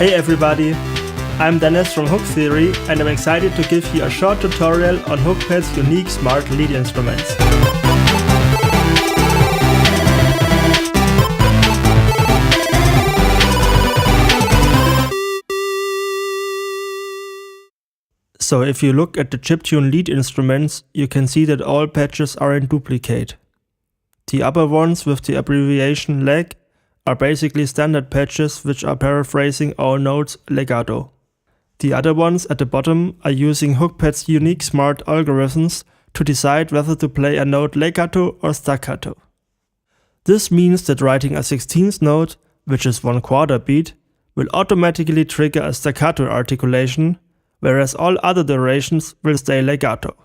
Hey everybody, I'm Dennis from Hooktheory and I'm excited to give you a short tutorial on Hookpad's unique smart lead instruments. So if you look at the chiptune lead instruments, you can see that all patches are in duplicate. The upper ones with the abbreviation leg are basically standard patches which are paraphrasing all notes legato. The other ones at the bottom are using Hookpad's unique smart algorithms to decide whether to play a note legato or staccato. This means that writing a 16th note, which is 1/4 beat, will automatically trigger a staccato articulation, whereas all other durations will stay legato.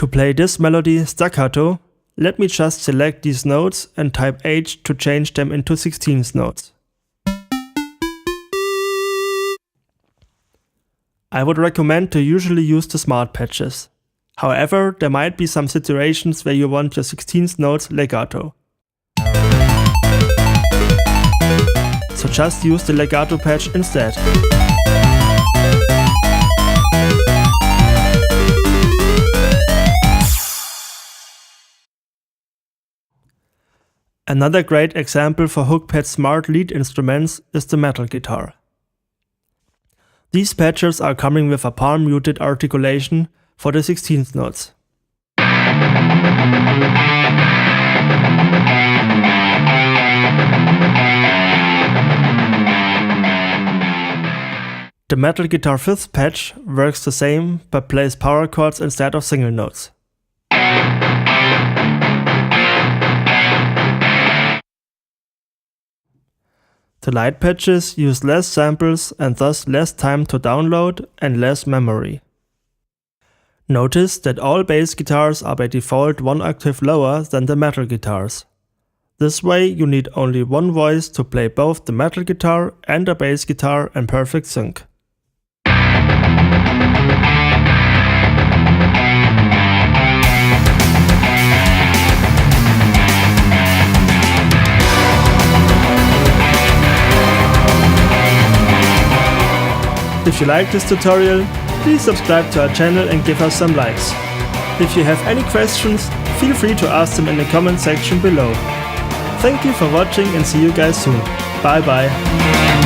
To play this melody staccato, let me just select these notes and type H to change them into 16th notes. I would recommend to usually use the smart patches. However, there might be some situations where you want your 16th notes legato. So just use the legato patch instead. Another great example for Hookpad's smart lead instruments is the metal guitar. These patches are coming with a palm muted articulation for the 16th notes. The metal guitar 5th patch works the same but plays power chords instead of single notes. The light patches use less samples and thus less time to download and less memory. Notice that all bass guitars are by default 1 octave lower than the metal guitars. This way you need only one voice to play both the metal guitar and the bass guitar in perfect sync. If you like this tutorial, please subscribe to our channel and give us some likes. If you have any questions, feel free to ask them in the comment section below. Thank you for watching and see you guys soon. Bye bye.